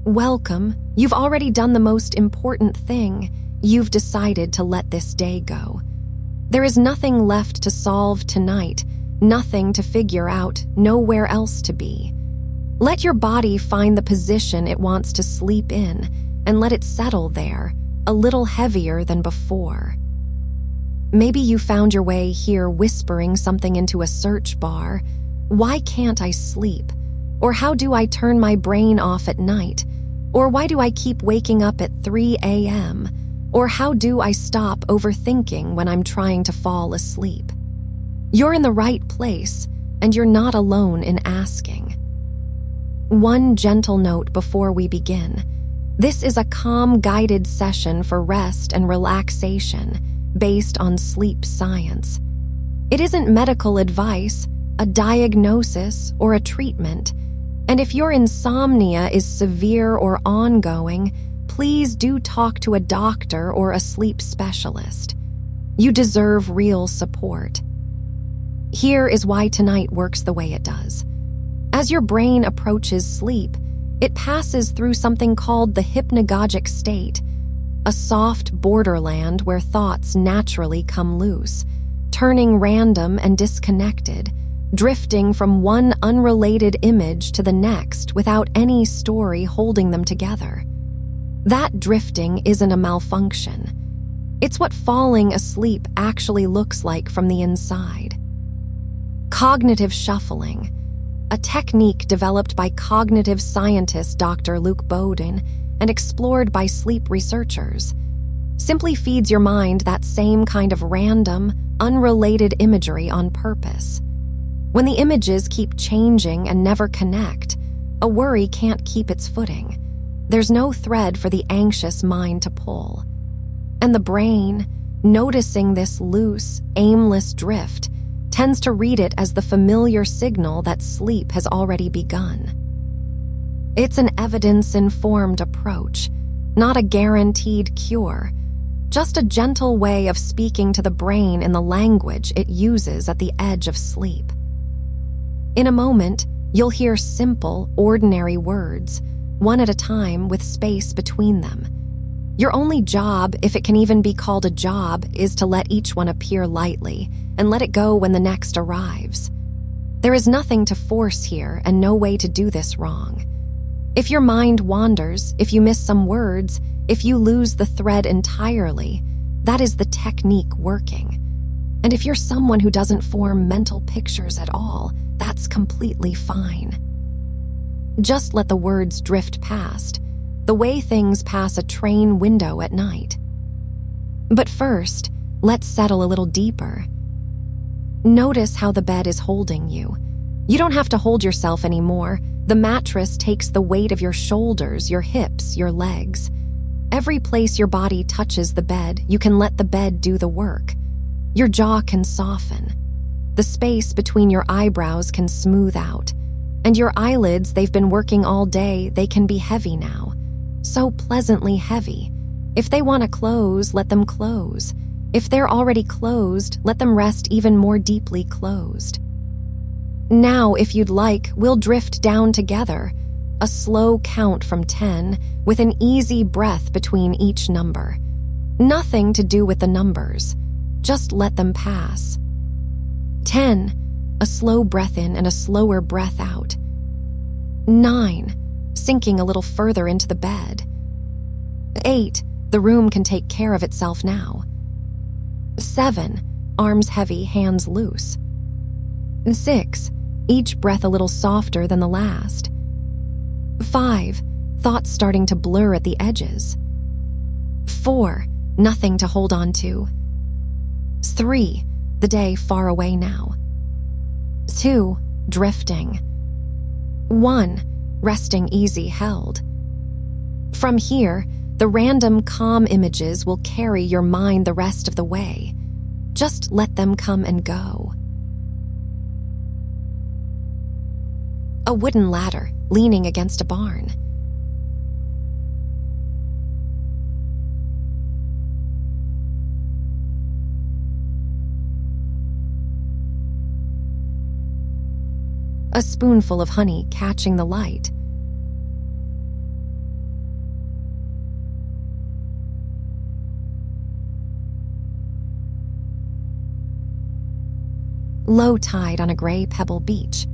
Welcome. You've already done the most important thing. You've decided to let this day go. There is nothing left to solve tonight, nothing to figure out, nowhere else to be. Let your body find the position it wants to sleep in and let it settle there, a little heavier than before. Maybe you found your way here whispering something into a search bar. Why can't I sleep? Or how do I turn my brain off at night? Or why do I keep waking up at 3 a.m.? Or how do I stop overthinking when I'm trying to fall asleep? You're in the right place, and you're not alone in asking. One gentle note before we begin. This is a calm, guided session for rest and relaxation based on sleep science. It isn't medical advice, a diagnosis, or a treatment. And if your insomnia is severe or ongoing, please do talk to a doctor or a sleep specialist. You deserve real support. Here is why tonight works the way it does. As your brain approaches sleep, it passes through something called the hypnagogic state, a soft borderland where thoughts naturally come loose, turning random and disconnected, drifting from one unrelated image to the next without any story holding them together. That drifting isn't a malfunction. It's what falling asleep actually looks like from the inside. Cognitive shuffling, a technique developed by cognitive scientist Dr. Beaudoin and explored by sleep researchers, simply feeds your mind that same kind of random, unrelated imagery on purpose. When the images keep changing and never connect, a worry can't keep its footing. There's no thread for the anxious mind to pull. And the brain, noticing this loose, aimless drift, tends to read it as the familiar signal that sleep has already begun. It's an evidence-informed approach, not a guaranteed cure, just a gentle way of speaking to the brain in the language it uses at the edge of sleep. In a moment, you'll hear simple, ordinary words, one at a time with space between them. Your only job, if it can even be called a job, is to let each one appear lightly and let it go when the next arrives. There is nothing to force here and no way to do this wrong. If your mind wanders, if you miss some words, if you lose the thread entirely, that is the technique working. And if you're someone who doesn't form mental pictures at all, that's completely fine. Just let the words drift past, the way things pass a train window at night. But first, let's settle a little deeper. Notice how the bed is holding you. You don't have to hold yourself anymore. The mattress takes the weight of your shoulders, your hips, your legs. Every place your body touches the bed, you can let the bed do the work. Your jaw can soften. The space between your eyebrows can smooth out. And your eyelids, they've been working all day, they can be heavy now. So pleasantly heavy. If they want to close, let them close. If they're already closed, let them rest even more deeply closed. Now, if you'd like, we'll drift down together, a slow count from 10, with an easy breath between each number. Nothing to do with the numbers. Just let them pass. 10, a slow breath in and a slower breath out. 9, sinking a little further into the bed. 8, the room can take care of itself now. 7, arms heavy, hands loose. 6, each breath a little softer than the last. 5, thoughts starting to blur at the edges. 4, nothing to hold on to. 3, the day far away now. 2, drifting. 1, resting easy held. From here, the random calm images will carry your mind the rest of the way. Just let them come and go. A wooden ladder leaning against a barn. A spoonful of honey catching the light. Low tide on a gray pebble beach.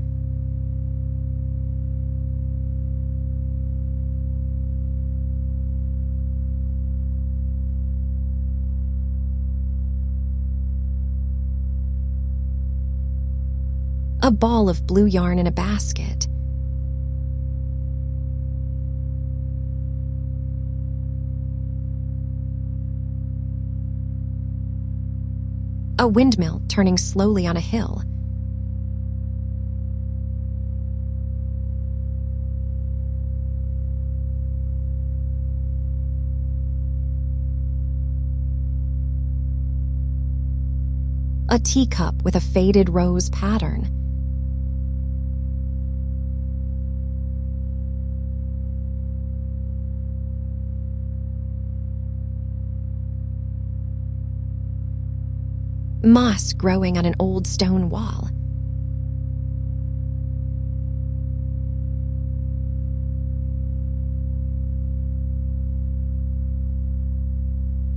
A ball of blue yarn in a basket. A windmill turning slowly on a hill. A teacup with a faded rose pattern. Moss growing on an old stone wall.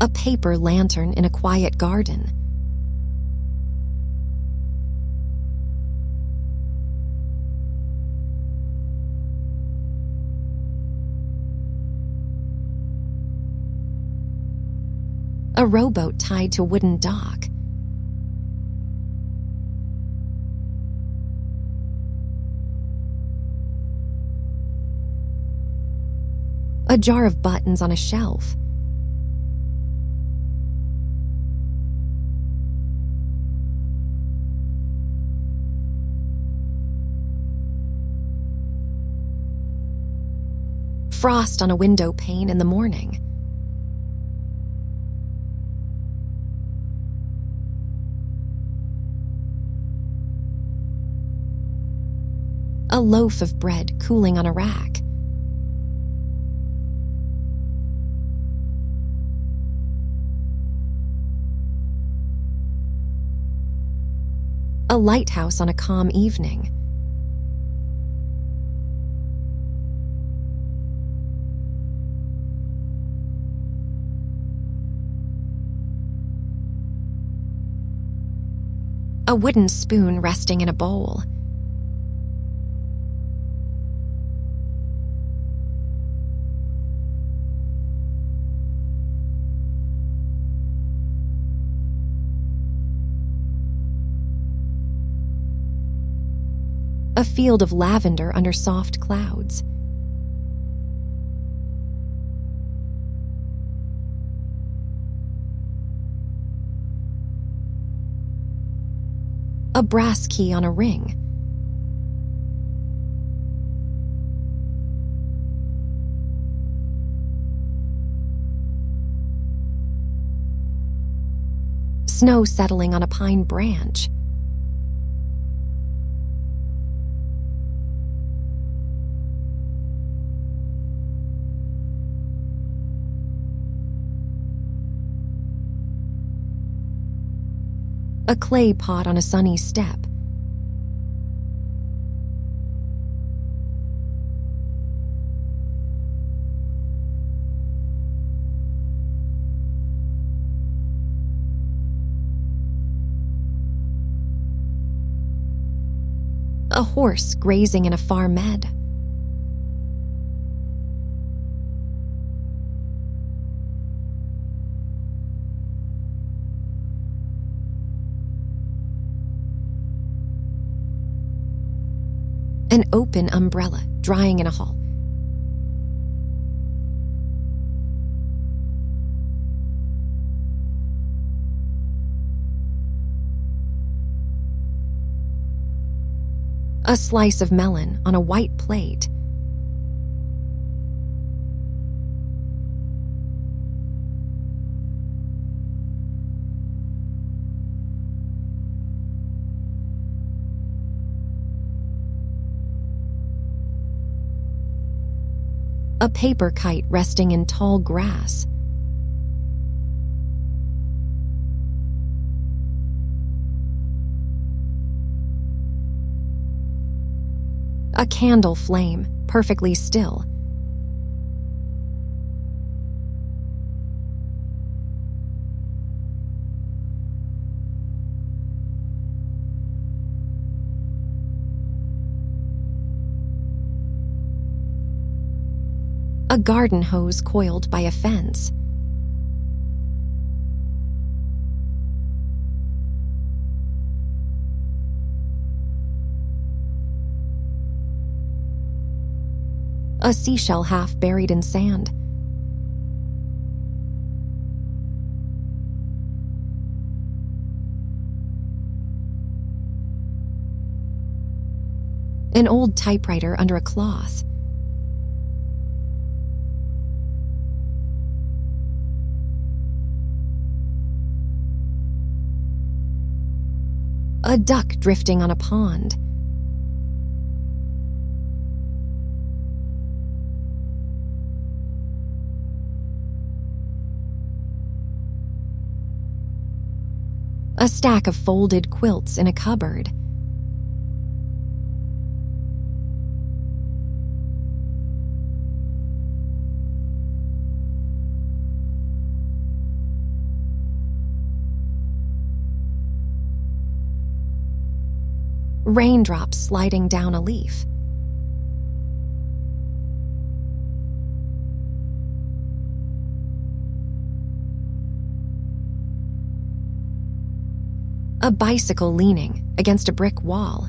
A paper lantern in a quiet garden. A rowboat tied to a wooden dock. A jar of buttons on a shelf. Frost on a window pane in the morning. A loaf of bread cooling on a rack. A lighthouse on a calm evening. A wooden spoon resting in a bowl. A field of lavender under soft clouds. A brass key on a ring. Snow settling on a pine branch. A clay pot on a sunny step. A horse grazing in a farm mead. An open umbrella drying in a hall. A slice of melon on a white plate. A paper kite resting in tall grass. A candle flame, perfectly still. A garden hose coiled by a fence. A seashell half buried in sand. An old typewriter under a cloth. A duck drifting on a pond. A stack of folded quilts in a cupboard. Raindrops sliding down a leaf. A bicycle leaning against a brick wall.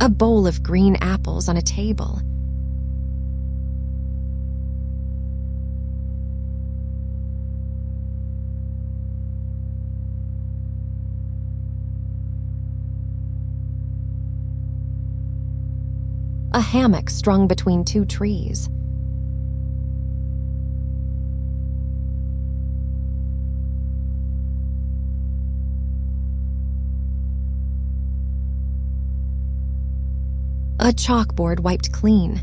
A bowl of green apples on a table. A hammock strung between two trees. A chalkboard wiped clean.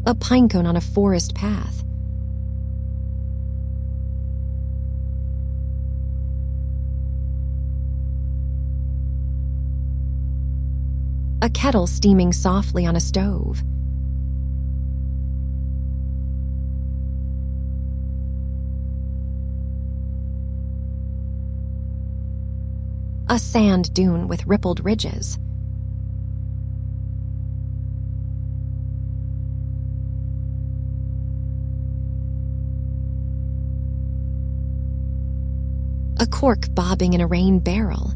A pinecone on a forest path. A kettle steaming softly on a stove. A sand dune with rippled ridges. A cork bobbing in a rain barrel.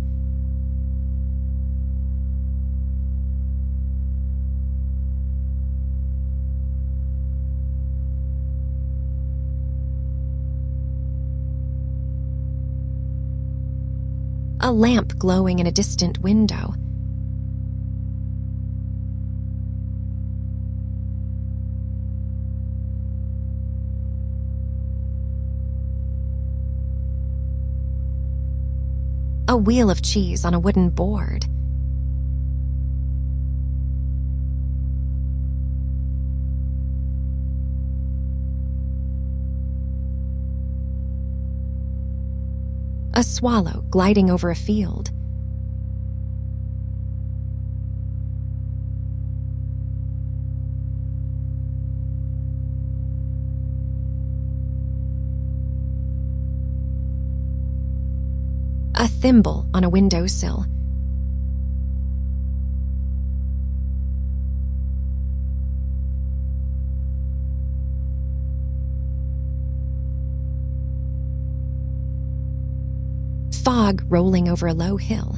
A lamp glowing in a distant window. A wheel of cheese on a wooden board. A swallow gliding over a field. A thimble on a windowsill. Fog rolling over a low hill.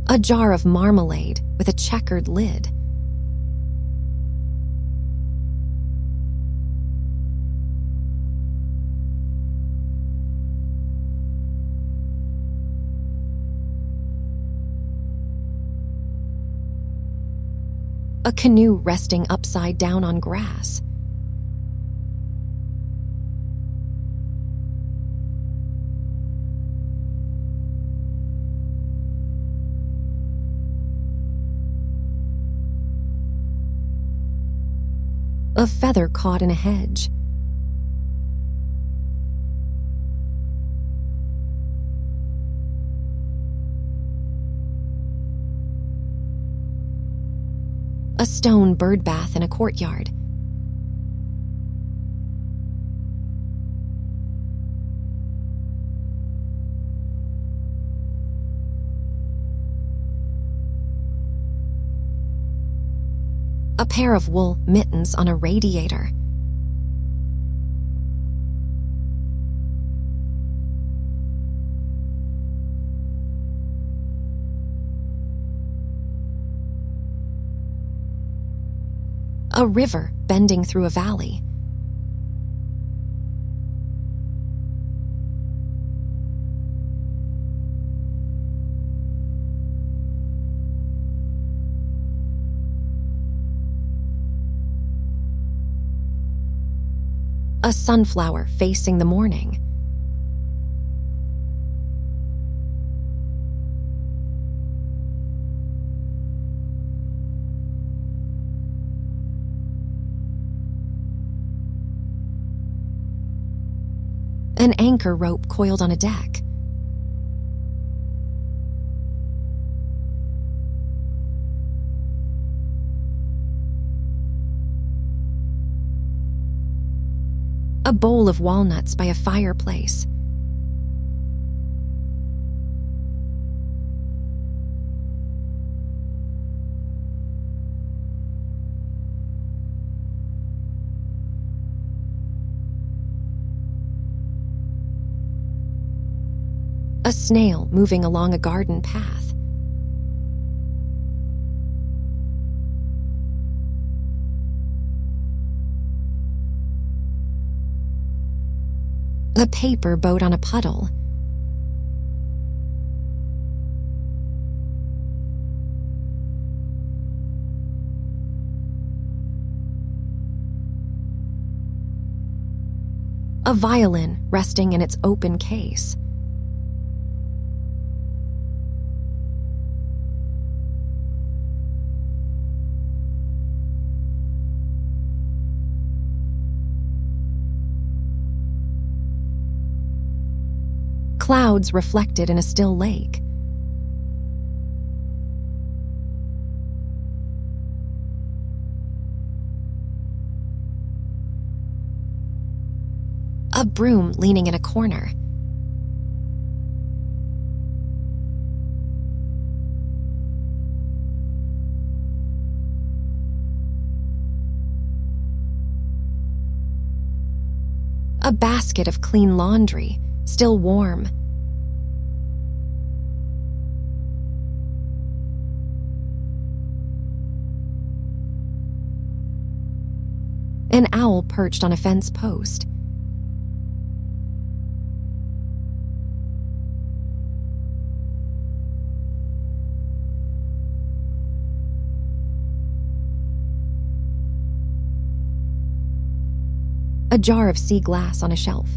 A jar of marmalade with a checkered lid. A canoe resting upside down on grass. A feather caught in a hedge. A stone bird bath in a courtyard. A pair of wool mittens on a radiator. A river bending through a valley. A sunflower facing the morning. An anchor rope coiled on a deck. A bowl of walnuts by a fireplace. A snail moving along a garden path. A paper boat on a puddle. A violin resting in its open case. Clouds reflected in a still lake. A broom leaning in a corner. A basket of clean laundry, still warm. An owl perched on a fence post. A jar of sea glass on a shelf.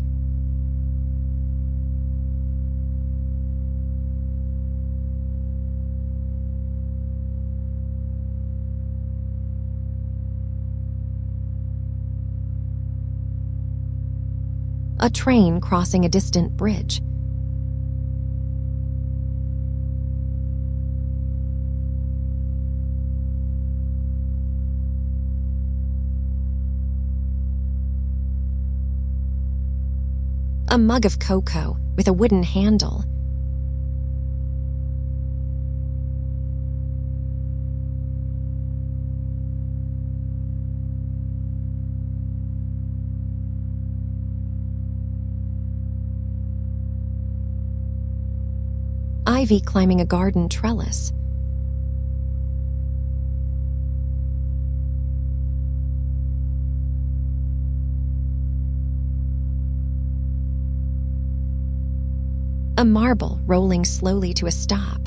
A train crossing a distant bridge. A mug of cocoa with a wooden handle. Ivy climbing a garden trellis. A marble rolling slowly to a stop.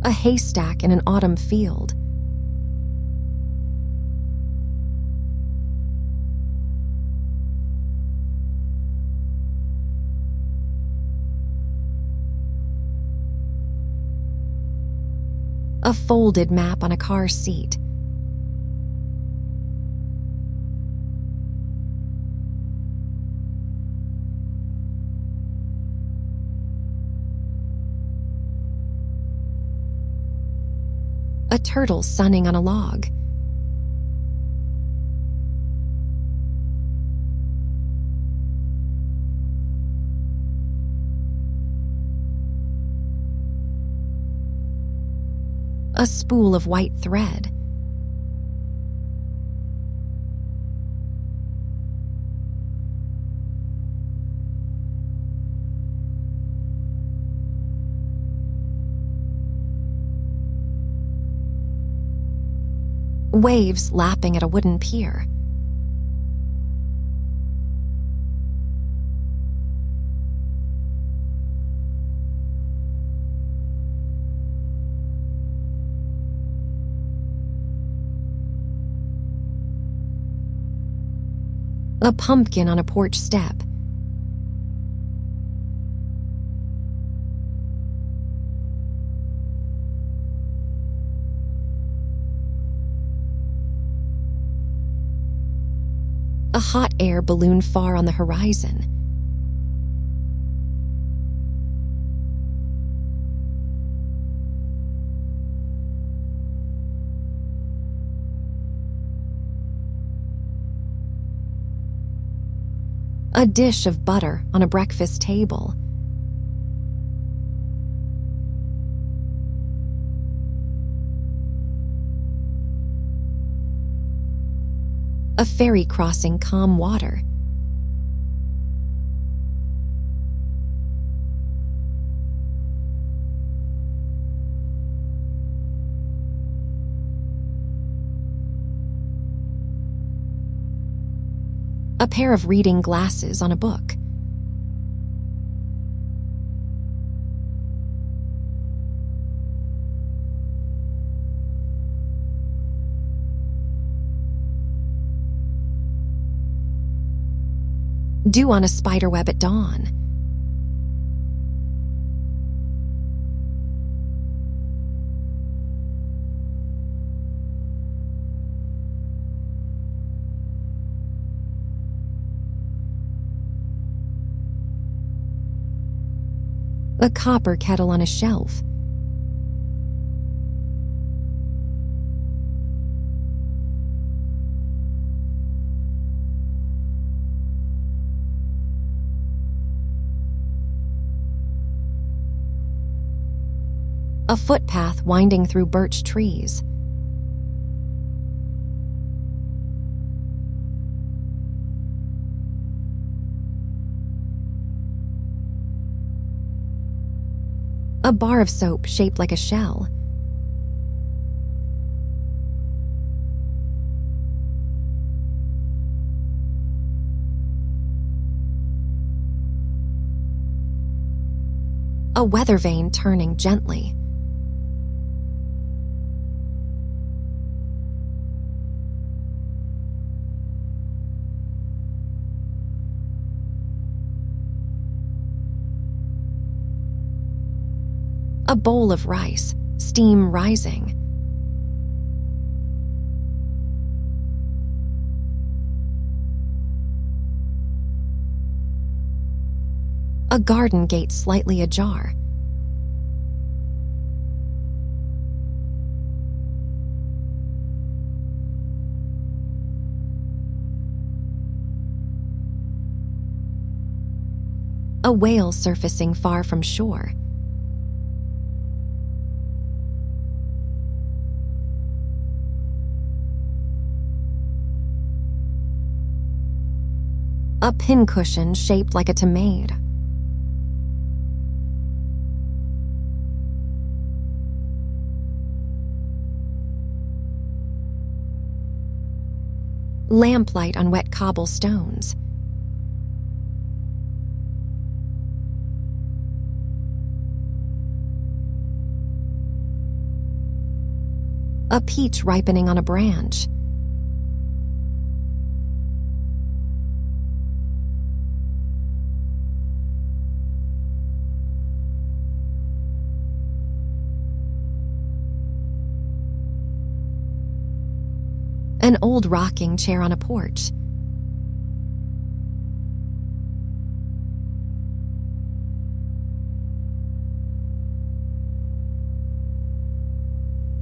A haystack in an autumn field. A folded map on a car seat. A turtle sunning on a log. A spool of white thread. Waves lapping at a wooden pier. A pumpkin on a porch step. A hot air balloon far on the horizon. A dish of butter on a breakfast table. A ferry crossing calm water. A pair of reading glasses on a book. Dew on a spiderweb at dawn. A copper kettle on a shelf. A footpath winding through birch trees. A bar of soap shaped like a shell. A weather vane turning gently. A bowl of rice, steam rising. A garden gate slightly ajar. A whale surfacing far from shore. A pincushion shaped like a tomato. Lamplight on wet cobblestones. A peach ripening on a branch. An old rocking chair on a porch.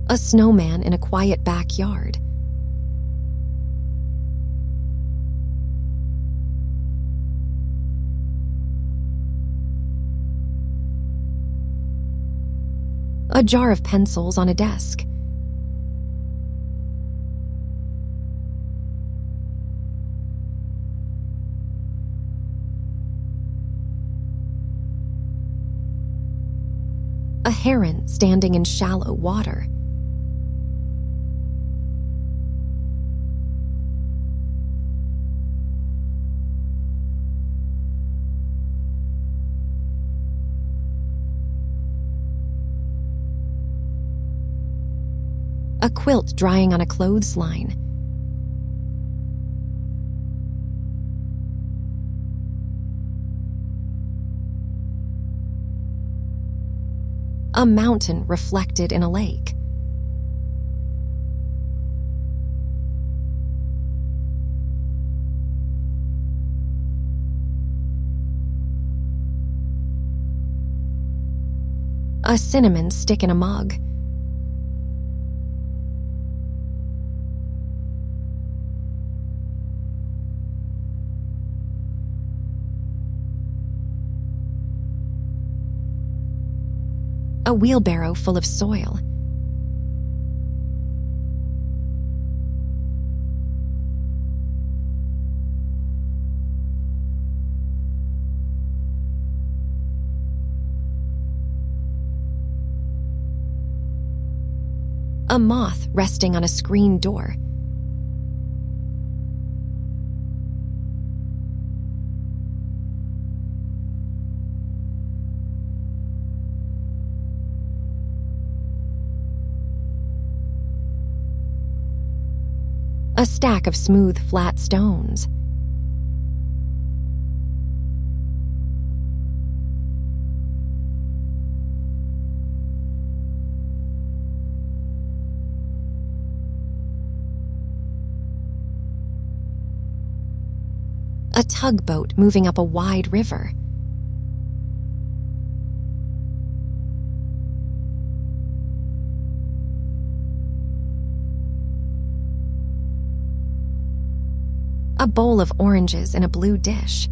A snowman in a quiet backyard. A jar of pencils on a desk. A heron standing in shallow water. A quilt drying on a clothesline. A mountain reflected in a lake. A cinnamon stick in a mug. A wheelbarrow full of soil. A moth resting on a screen door. A stack of smooth, flat stones. A tugboat moving up a wide river. A bowl of oranges in a blue dish.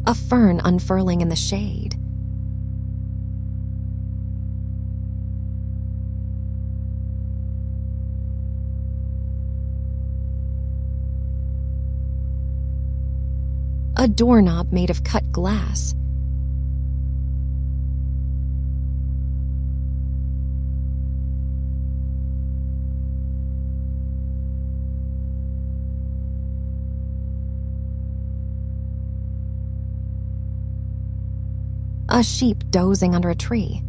A fern unfurling in the shade. A doorknob made of cut glass. A sheep dozing under a tree.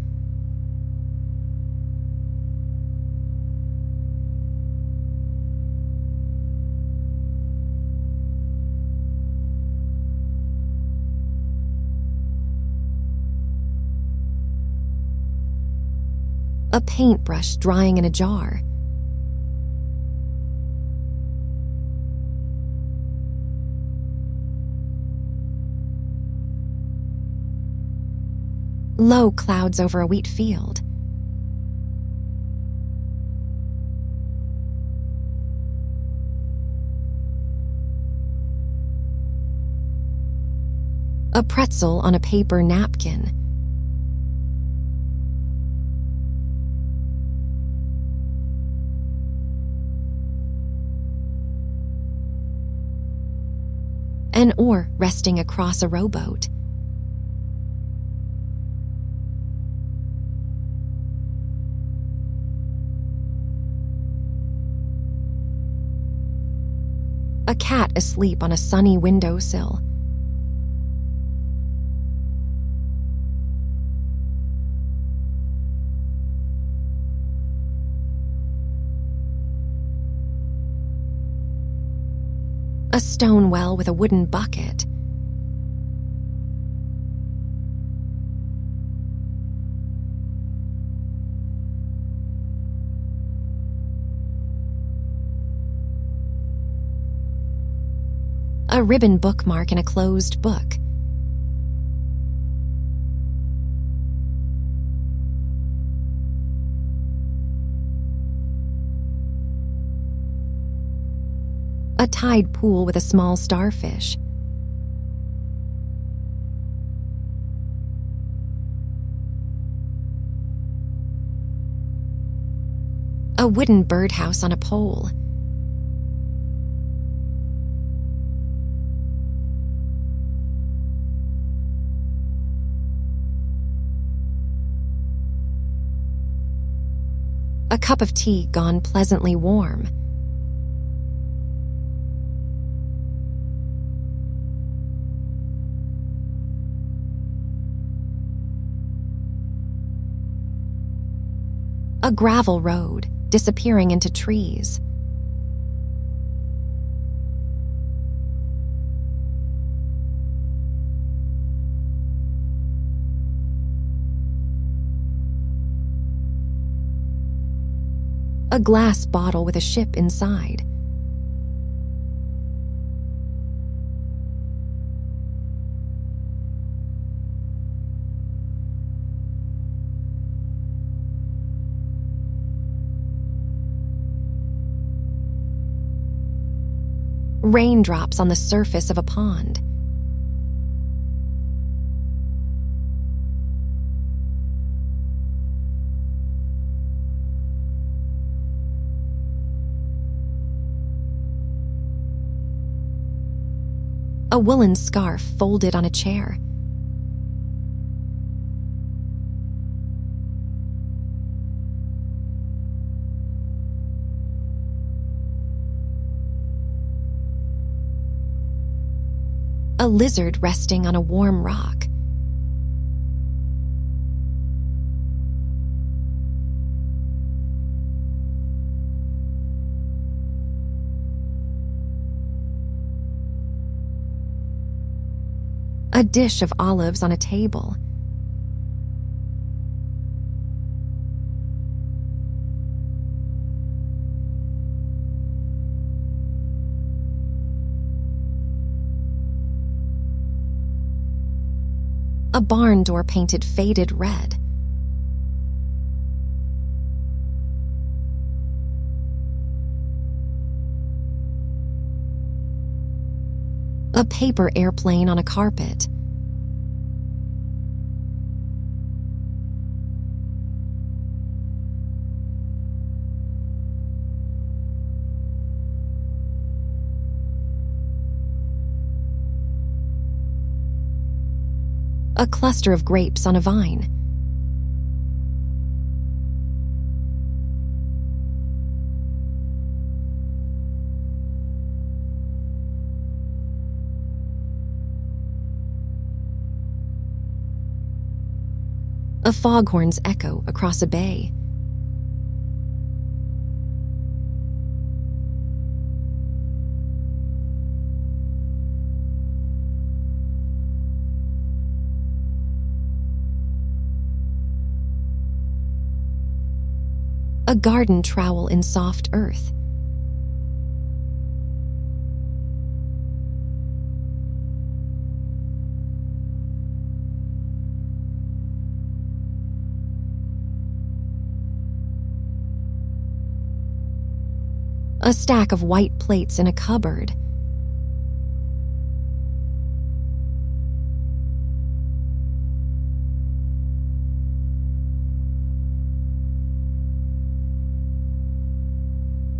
A paintbrush drying in a jar. Low clouds over a wheat field. A pretzel on a paper napkin. An oar resting across a rowboat. A cat asleep on a sunny windowsill. A stone well with a wooden bucket. A ribbon bookmark in a closed book. A tide pool with a small starfish. A wooden birdhouse on a pole. A cup of tea gone pleasantly warm. A gravel road, disappearing into trees. A glass bottle with a ship inside. Raindrops on the surface of a pond. A woolen scarf folded on a chair. A lizard resting on a warm rock. A dish of olives on a table. A barn door painted faded red. A paper airplane on a carpet. A cluster of grapes on a vine. A foghorn's echo across a bay. A garden trowel in soft earth. A stack of white plates in a cupboard.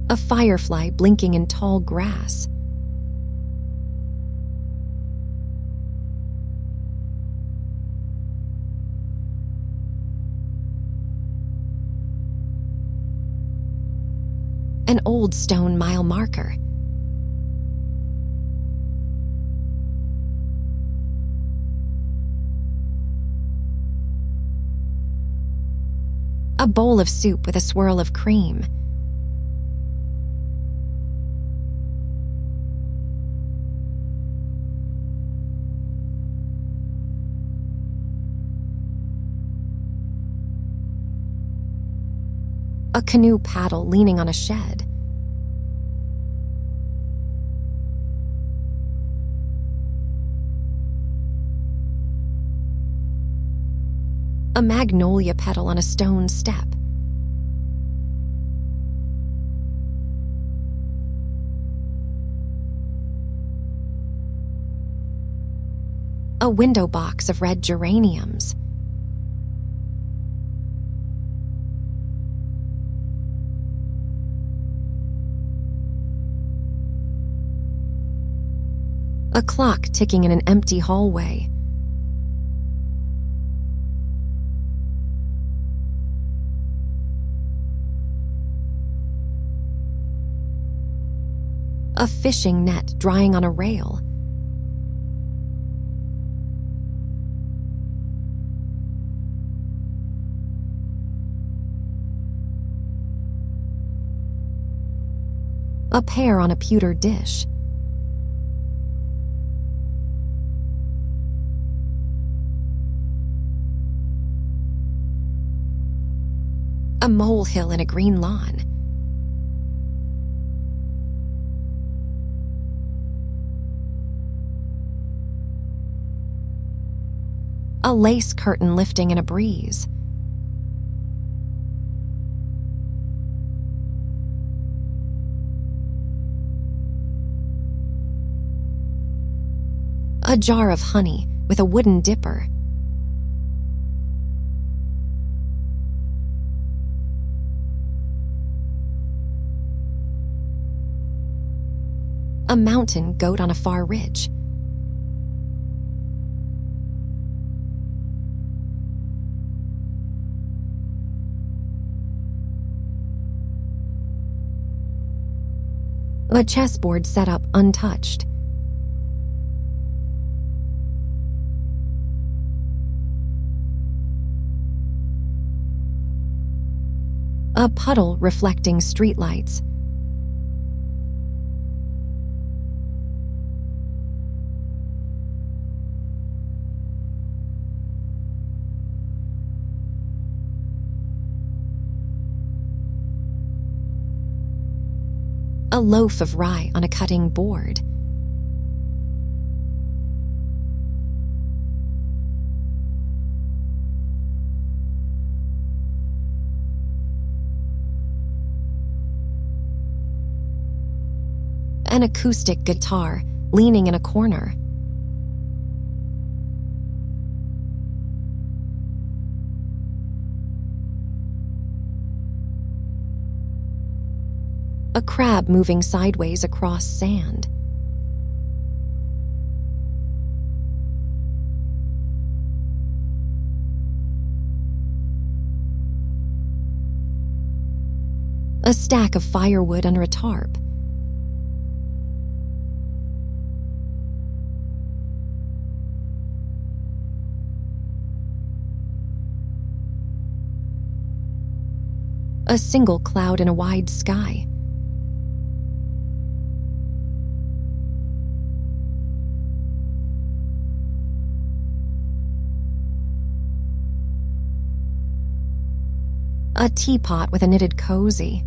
A firefly blinking in tall grass. An old stone mile marker. A bowl of soup with a swirl of cream. A canoe paddle leaning on a shed. A magnolia petal on a stone step. A window box of red geraniums. A clock ticking in an empty hallway. A fishing net drying on a rail. A pear on a pewter dish. A molehill in a green lawn. A lace curtain lifting in a breeze. A jar of honey with a wooden dipper. A mountain goat on a far ridge. A chessboard set up untouched. A puddle reflecting streetlights. A loaf of rye on a cutting board. An acoustic guitar leaning in a corner. A crab moving sideways across sand. A stack of firewood under a tarp. A single cloud in a wide sky. A teapot with a knitted cozy.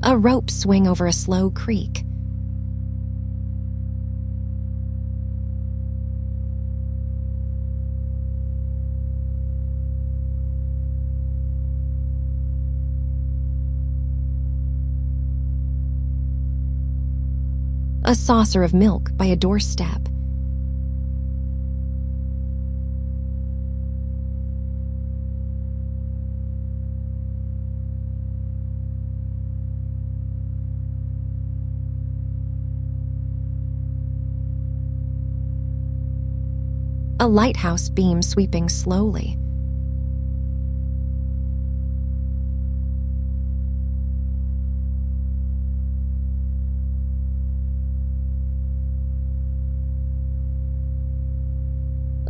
A rope swing over a slow creek. A saucer of milk by a doorstep. A lighthouse beam sweeping slowly.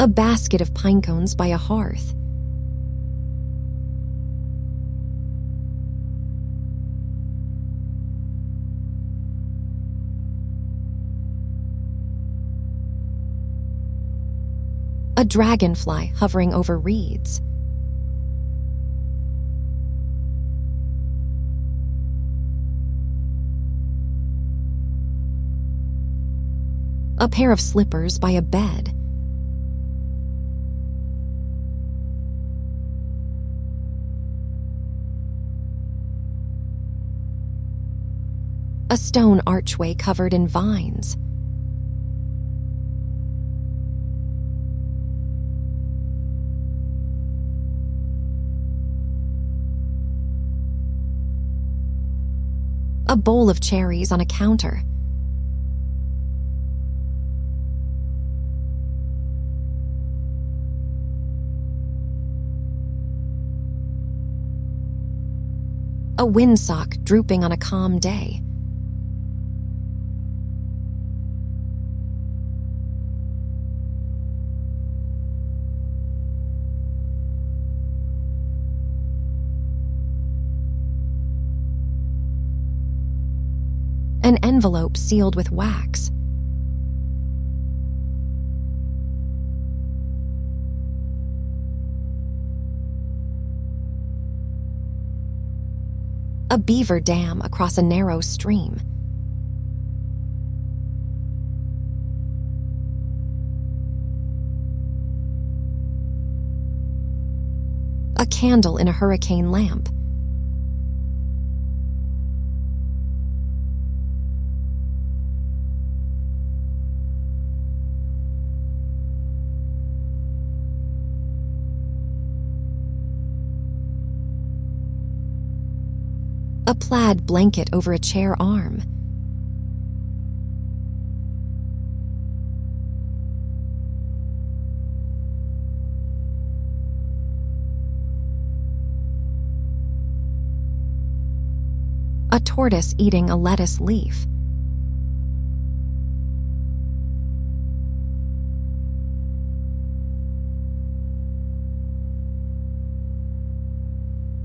A basket of pine cones by a hearth. A dragonfly hovering over reeds. A pair of slippers by a bed. A stone archway covered in vines. A bowl of cherries on a counter. A windsock drooping on a calm day. An envelope sealed with wax. A beaver dam across a narrow stream. A candle in a hurricane lamp. A plaid blanket over a chair arm. A tortoise eating a lettuce leaf.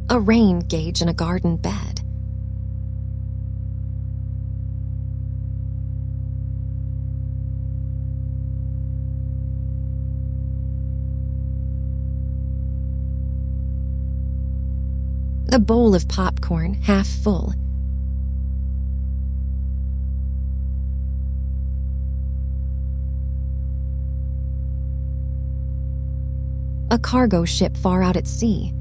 A rain gauge in a garden bed. A bowl of popcorn, half full. A cargo ship far out at sea.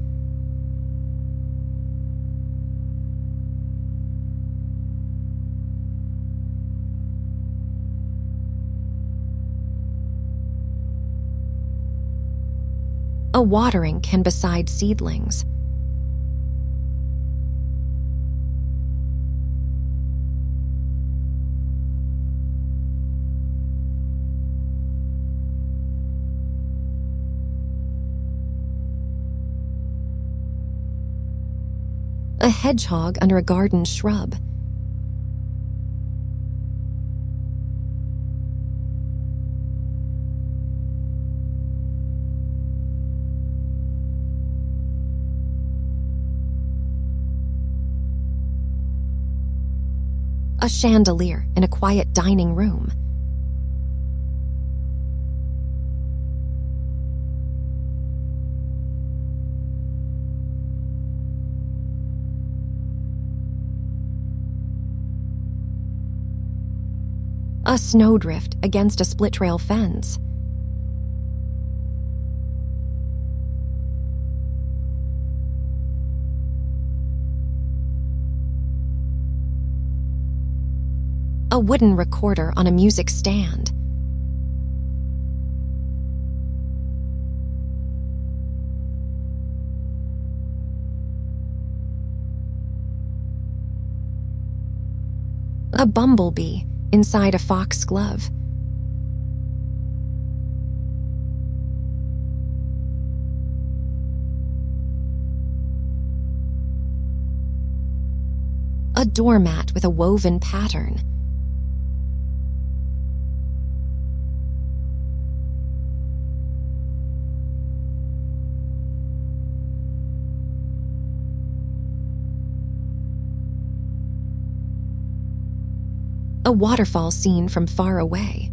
A watering can beside seedlings. A hedgehog under a garden shrub. A chandelier in a quiet dining room. A snowdrift against a split-rail fence. A wooden recorder on a music stand. A bumblebee inside a fox glove. A doormat with a woven pattern. A waterfall seen from far away.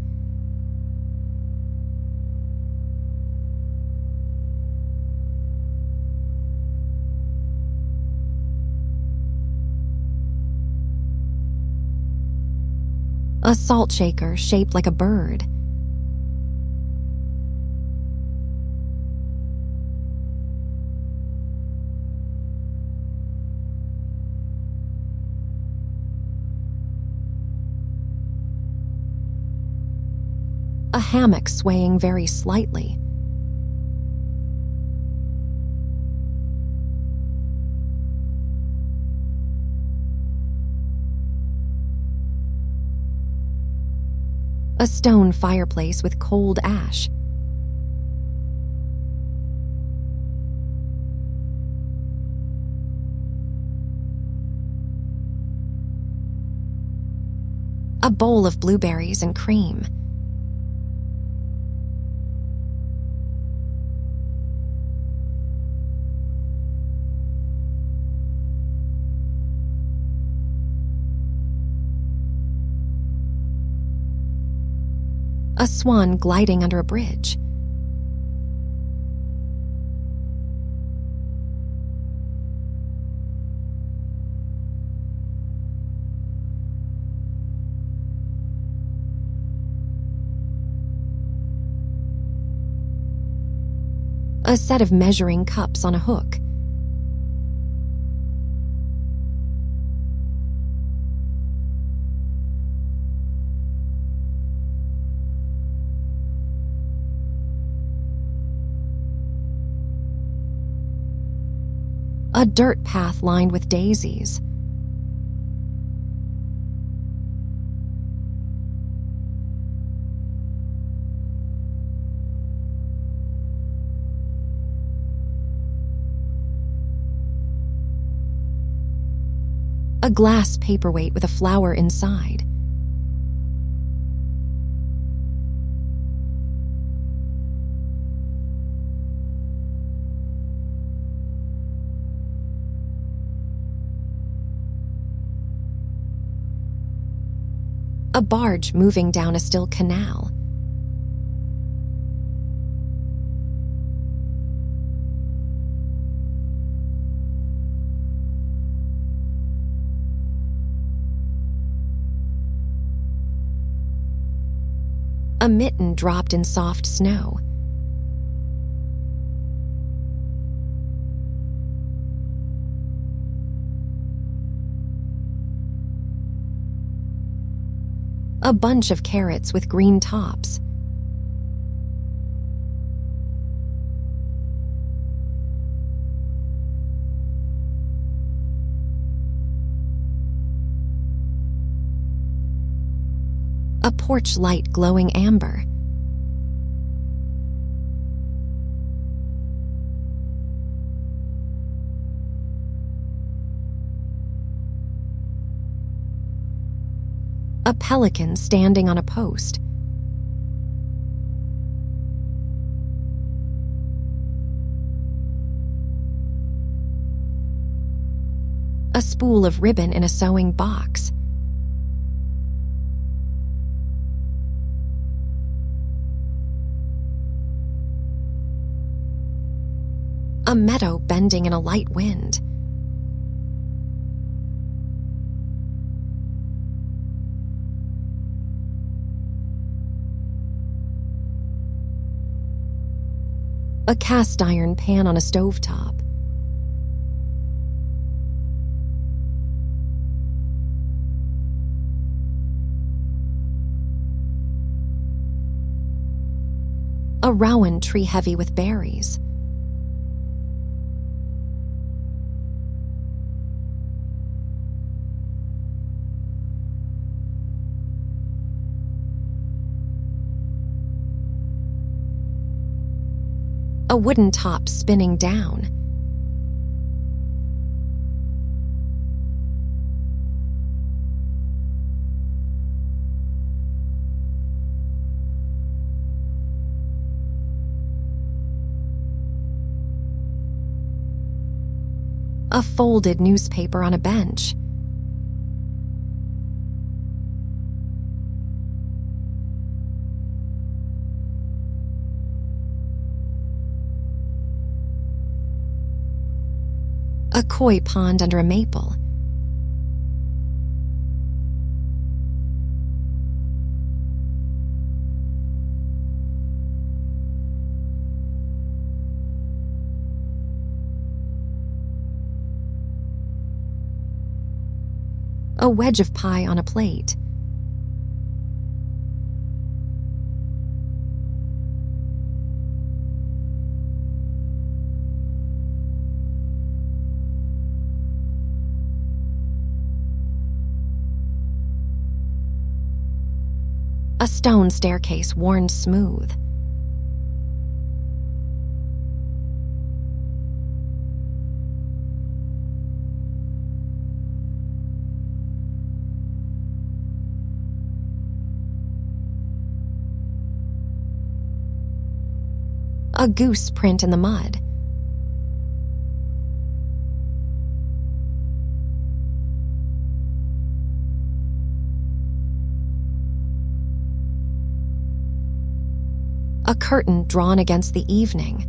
A salt shaker shaped like a bird. A hammock swaying very slightly. A stone fireplace with cold ash. A bowl of blueberries and cream. A swan gliding under a bridge. A set of measuring cups on a hook. A dirt path lined with daisies. A glass paperweight with a flower inside. A barge moving down a still canal. A mitten dropped in soft snow. A bunch of carrots with green tops. A porch light glowing amber. A pelican standing on a post. A spool of ribbon in a sewing box. A meadow bending in a light wind. A cast iron pan on a stovetop. A rowan tree heavy with berries. A wooden top spinning down. A folded newspaper on a bench. A koi pond under a maple. A wedge of pie on a plate. A stone staircase worn smooth. A goose print in the mud. A curtain drawn against the evening.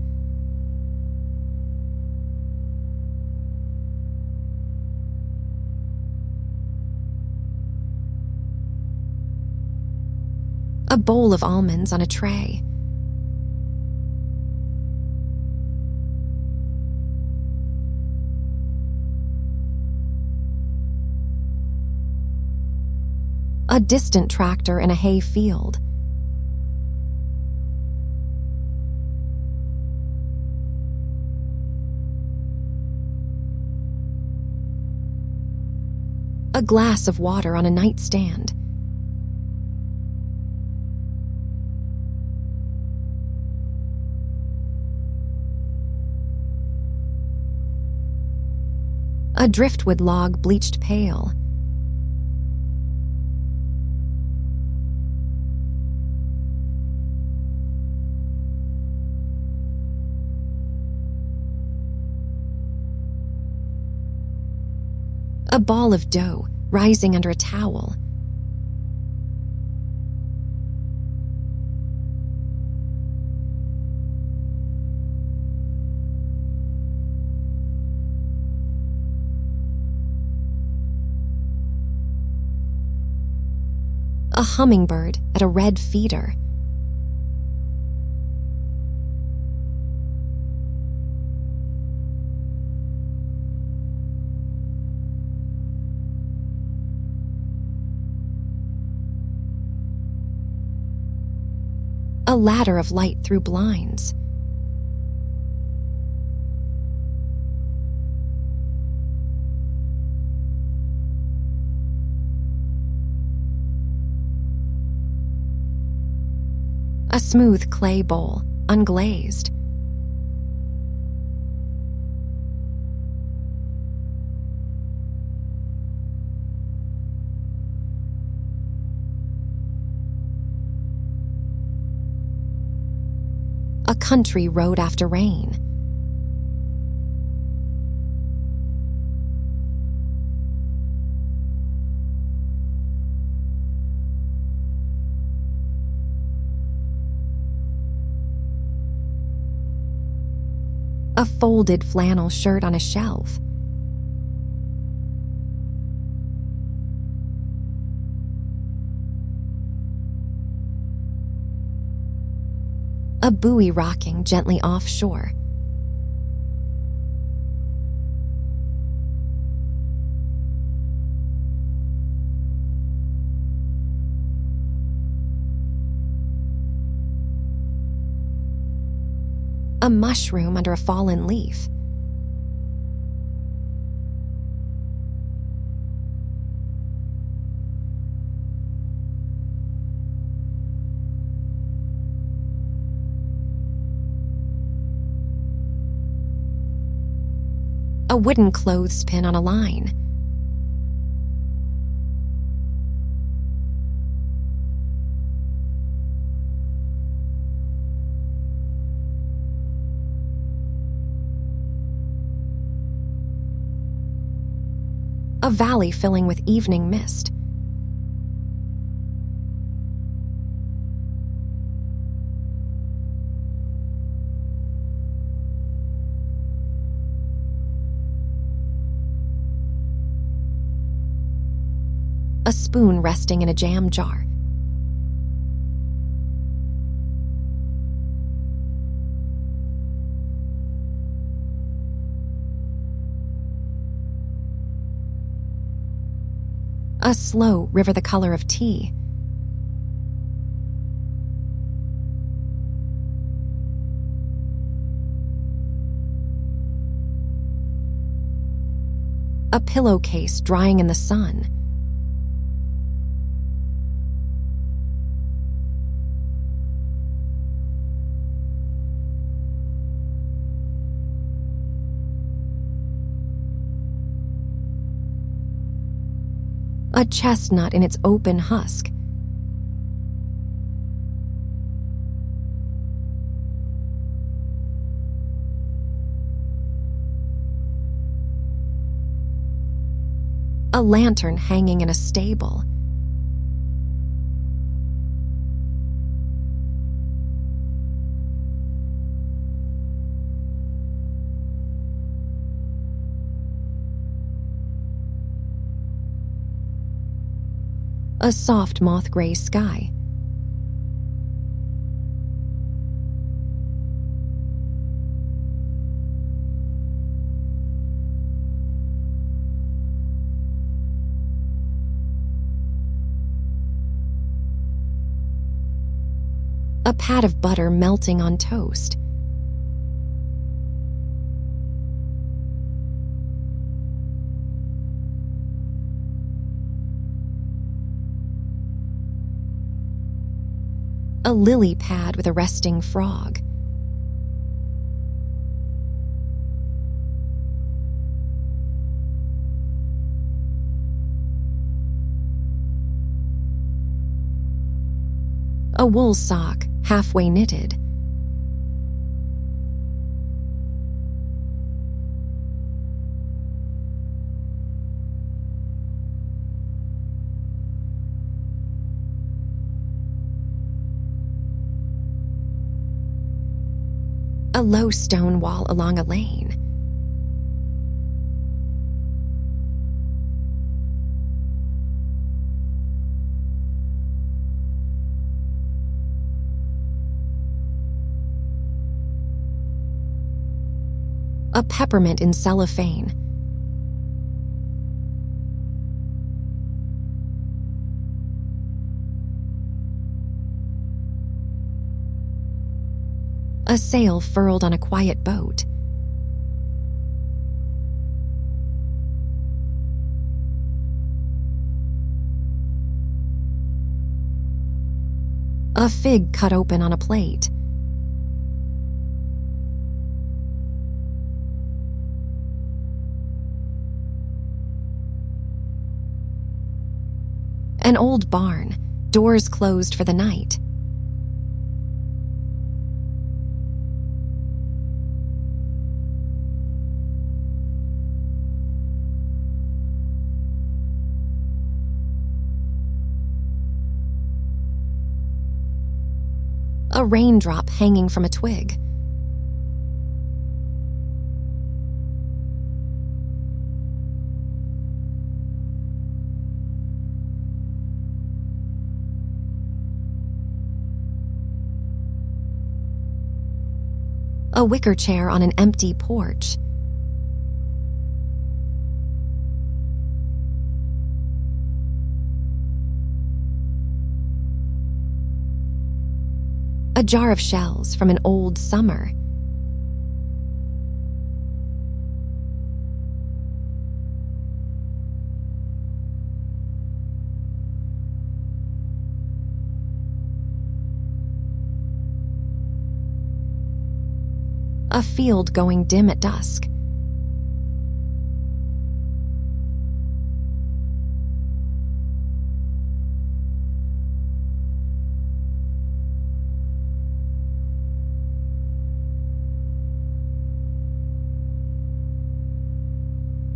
A bowl of almonds on a tray. A distant tractor in a hay field. A glass of water on a nightstand. A driftwood log bleached pale. A ball of dough rising under a towel. A hummingbird at a red feeder. A ladder of light through blinds. A smooth clay bowl, unglazed. A country road after rain. A folded flannel shirt on a shelf. A buoy rocking gently offshore. A mushroom under a fallen leaf. A wooden clothespin on a line. A valley filling with evening mist. A spoon resting in a jam jar. A slow river the color of tea. A pillowcase drying in the sun. A chestnut in its open husk. A lantern hanging in a stable. A soft moth gray sky. A pat of butter melting on toast. A lily pad with a resting frog. A wool sock, halfway knitted. A low stone wall along a lane. A peppermint in cellophane. A sail furled on a quiet boat. A fig cut open on a plate. An old barn, doors closed for the night. A raindrop hanging from a twig. A wicker chair on an empty porch. A jar of shells from an old summer. A field going dim at dusk.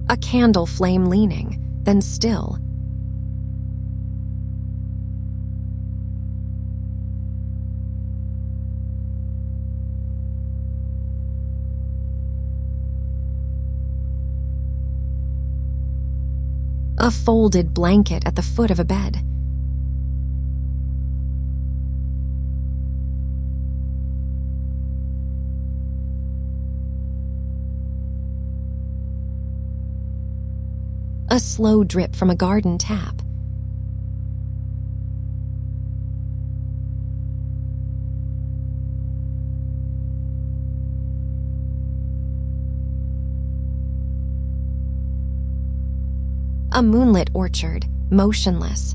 A candle flame leaning, then still. A folded blanket at the foot of a bed. A slow drip from a garden tap. A moonlit orchard, motionless.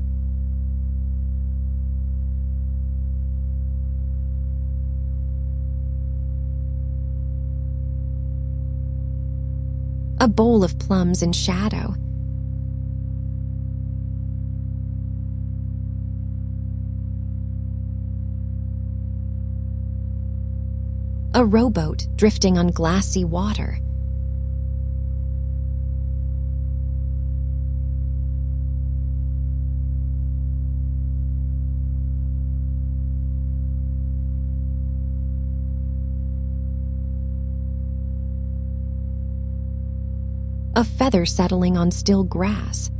A bowl of plums in shadow. A rowboat drifting on glassy water. A feather settling on still grass.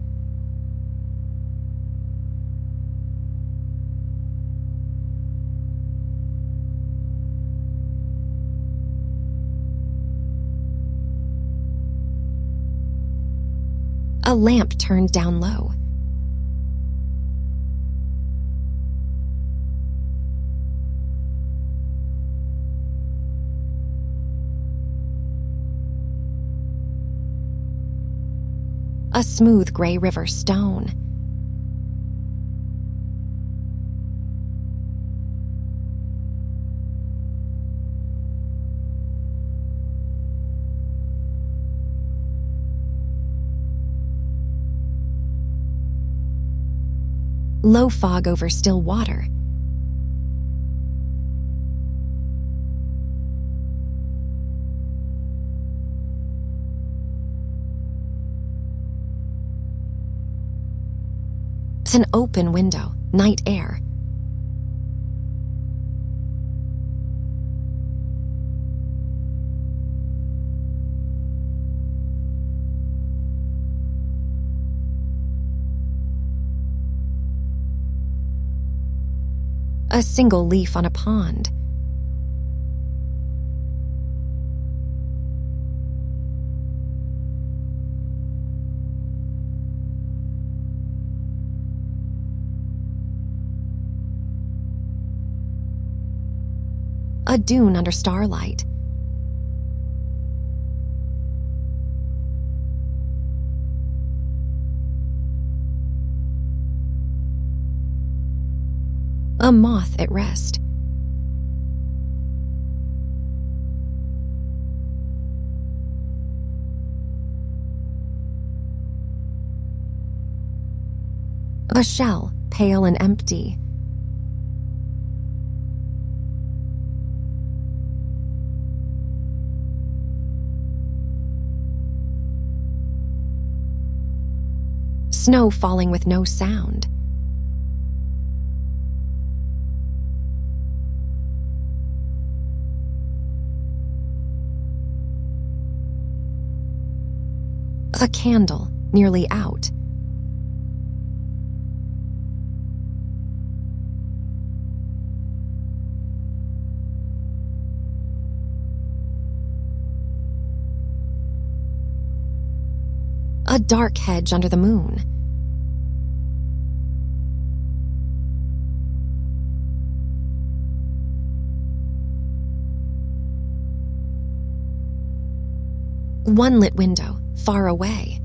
A lamp turned down low. A smooth gray river stone. Low fog over still water. It's an open window, night air. A single leaf on a pond. A dune under starlight. A moth at rest. A shell, pale and empty. Snow falling with no sound. A candle, nearly out. A dark hedge under the moon. One lit window, far away.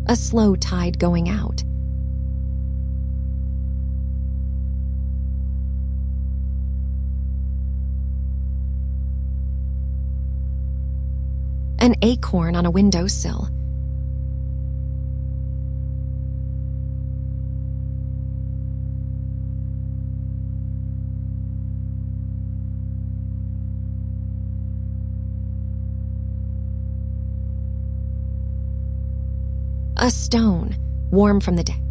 A slow tide going out. An acorn on a windowsill. A stone, warm from the day.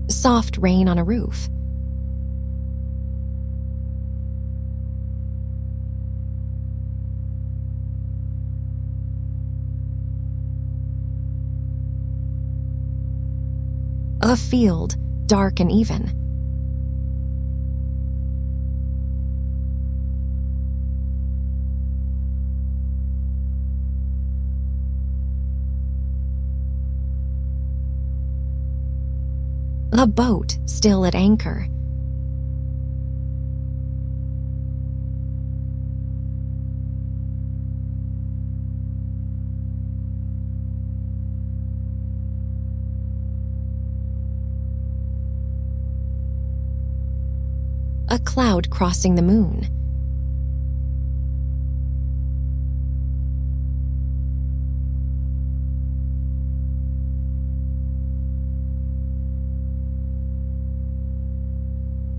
Soft rain on a roof. A field, dark and even. A boat still at anchor. A cloud crossing the moon.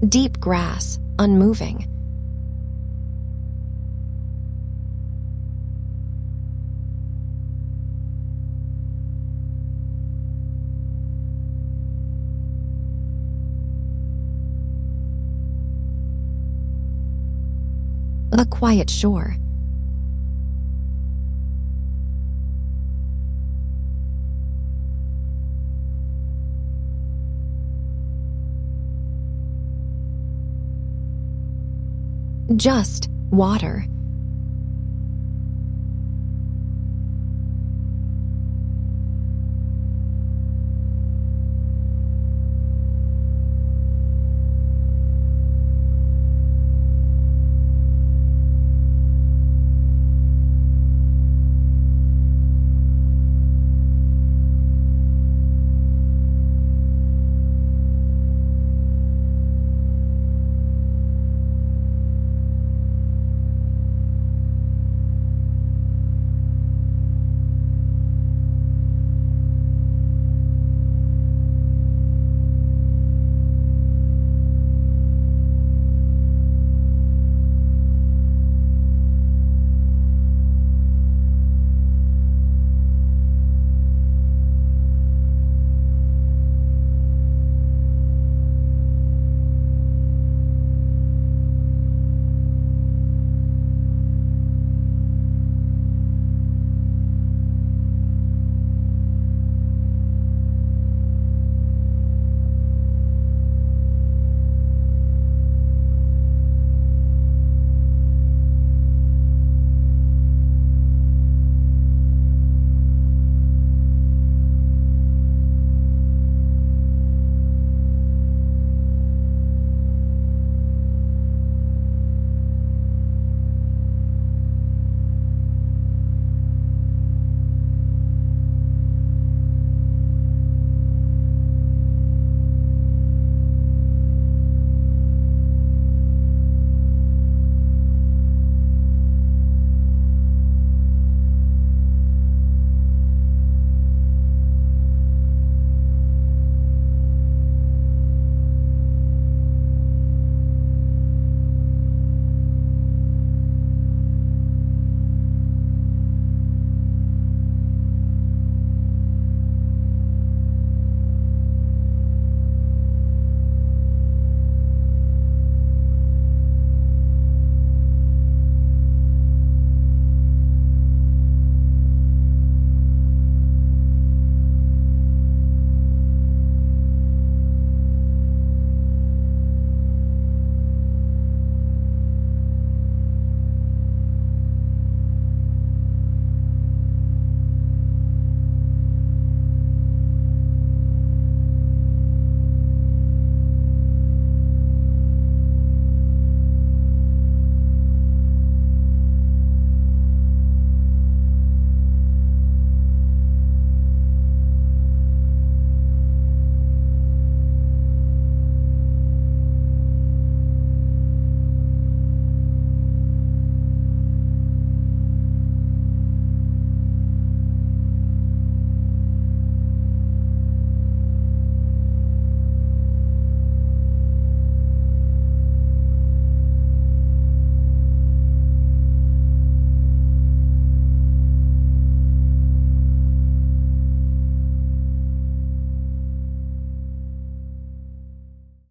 Deep grass, unmoving. A quiet shore. Just water.